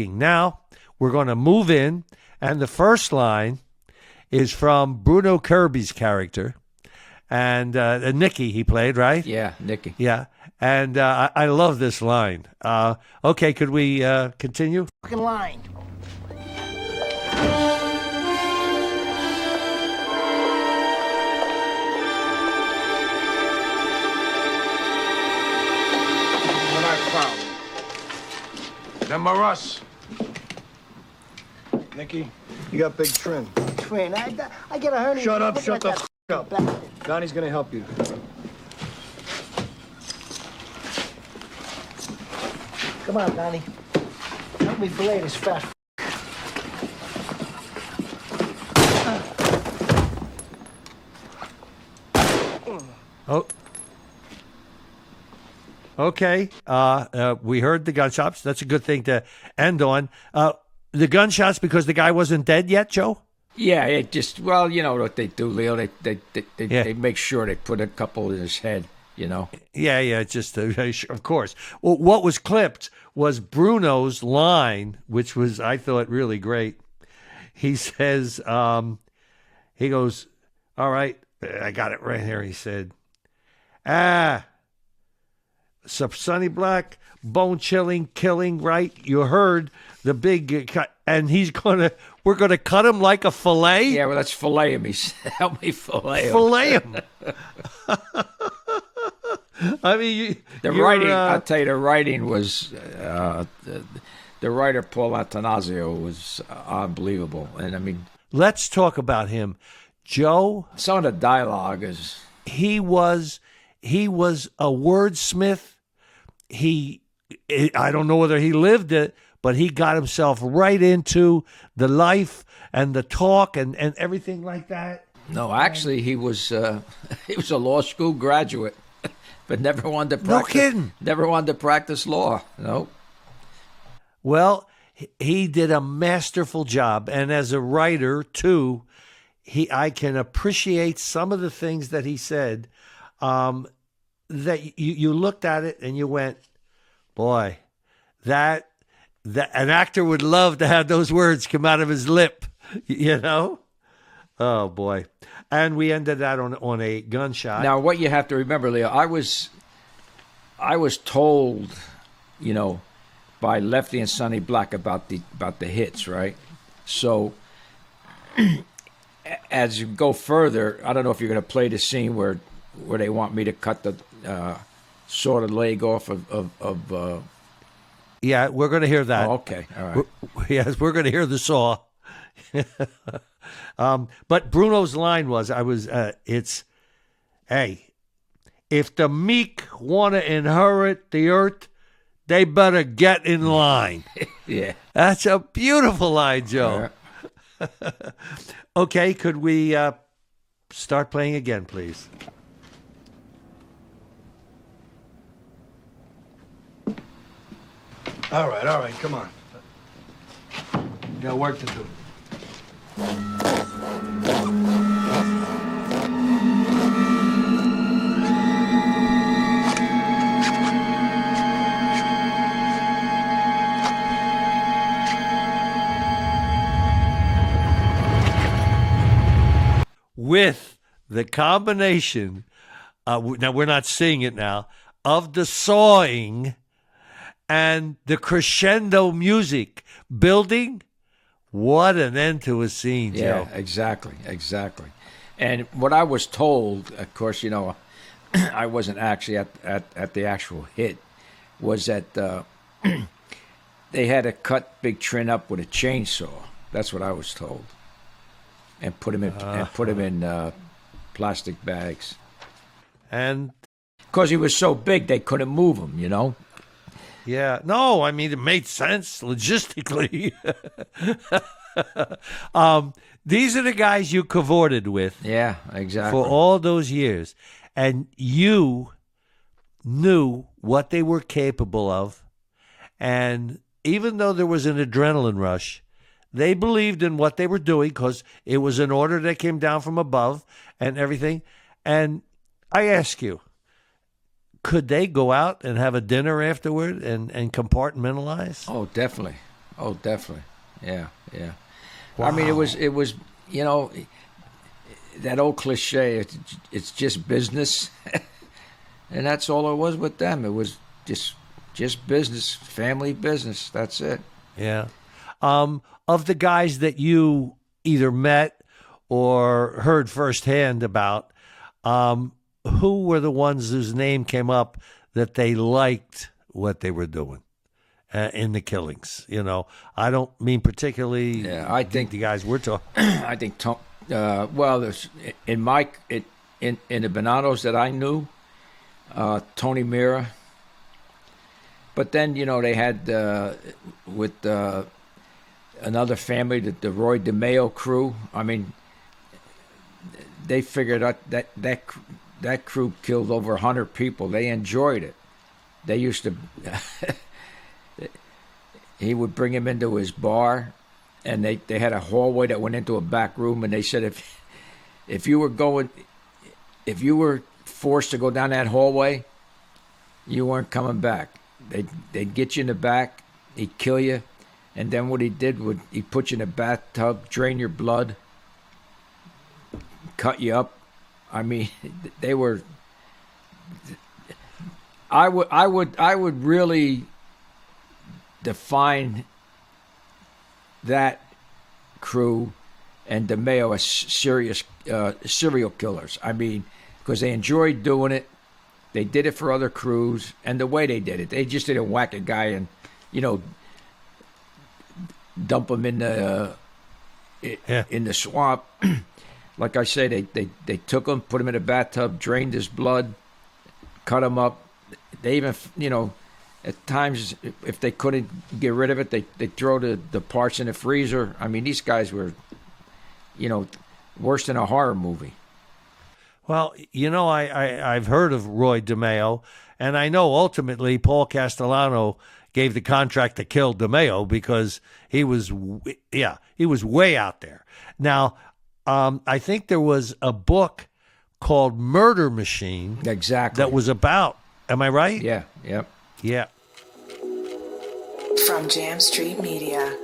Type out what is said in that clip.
Now we're going to move in, and the first line is from Bruno Kirby's character, and Nicky he played, right? Yeah, Nicky. Yeah, and I love this line. Okay, could we continue? Fucking line. What I found. Them are us. Nicky, you got big trim. Twin, I get a hernia. Shut up, Look shut at the that f*** up. bastard. Donnie's gonna help you. Come on, Donnie. Help me fillet this fat f***. Oh. Okay. We heard the gunshots. That's a good thing to end on. The gunshots because the guy wasn't dead yet, Joe? Yeah, it just, well, you know what they do, Leo. They make sure they put a couple in his head, you know. Yeah, just of course. Well, what was clipped was Bruno's line, which was, I thought, really great. He says, he goes, all right, I got it right here. He said, Sonny Black, bone-chilling, killing, right? You heard the big cut, and we're gonna cut him like a fillet? Yeah, well, let's fillet him. Help me fillet him. Fillet him. I mean, the writing, I'll tell you, the writing was, the writer, Paul Attanasio, was unbelievable. And I mean, let's talk about him. Joe. Some of the dialogue is. He was a wordsmith. I don't know whether he lived it, but he got himself right into the life and the talk and everything like that. No, actually, he was a law school graduate, but never wanted to practice. No kidding. Never wanted to practice law. No. Well, he did a masterful job, and as a writer too, I can appreciate some of the things that he said. That you looked at it and you went, boy, that an actor would love to have those words come out of his lip, you know? Oh boy. And we ended that on a gunshot. Now what you have to remember, Leo, I was told, you know, by Lefty and Sonny Black about the hits, right? So as you go further, I don't know if you're going to play the scene where they want me to cut the saw the leg off of yeah, we're going to hear that. Oh, okay, all right. Yes, we're going to hear the saw. But Bruno's line was, hey, if the meek want to inherit the earth, they better get in line. Yeah. That's a beautiful line, Joe. Yeah. Okay, could we start playing again, please? All right, come on. You got work to do. With the combination, now we're not seeing it now, of the sawing and the crescendo music building, what an end to a scene, Joe. Yeah, exactly. And what I was told, of course, you know, I wasn't actually at the actual hit, was that they had to cut Big Trin up with a chainsaw. That's what I was told, and put him in plastic bags. And because he was so big, they couldn't move him, you know. Yeah, no, I mean, it made sense logistically. These are the guys you cavorted with. Yeah, exactly. For all those years. And you knew what they were capable of. And even though there was an adrenaline rush, they believed in what they were doing because it was an order that came down from above and everything. And I ask you, could they go out and have a dinner afterward and compartmentalize? Oh, definitely. Oh, definitely. Yeah, yeah. I mean, it was, you know, that old cliche. It's just business, and that's all it was with them. It was just business, family business. That's it. Yeah. Of the guys that you either met or heard firsthand about, who were the ones whose name came up that they liked what they were doing in the killings? You know, I don't mean particularly. Yeah, I think the guys we're talking. I think well, in the Bonannos that I knew, Tony Mira. But then, you know, they had with another family, the Roy DeMeo crew. I mean, they figured out that crew killed over 100 people. They enjoyed it. They used to. He would bring him into his bar, and they had a hallway that went into a back room, and they said if you were forced to go down that hallway, you weren't coming back. They'd get you in the back, he'd kill you, and then what he did would he put you in a bathtub, drain your blood, cut you up. I mean, they were. I would really define that crew and DeMeo as serious serial killers. I mean, because they enjoyed doing it. They did it for other crews, and the way they did it, they just didn't whack a guy and, you know, dump him in the swamp. Like I say, they took him, put him in a bathtub, drained his blood, cut him up. They even, you know, at times, if they couldn't get rid of it, they throw the parts in the freezer. I mean, these guys were, you know, worse than a horror movie. Well, you know, I've heard of Roy DeMeo, and I know ultimately Paul Castellano gave the contract to kill DeMeo because he was way out there. Now, I think there was a book called Murder Machine. Exactly. That was about, am I right? Yeah, yep. Yeah. From Jam Street Media.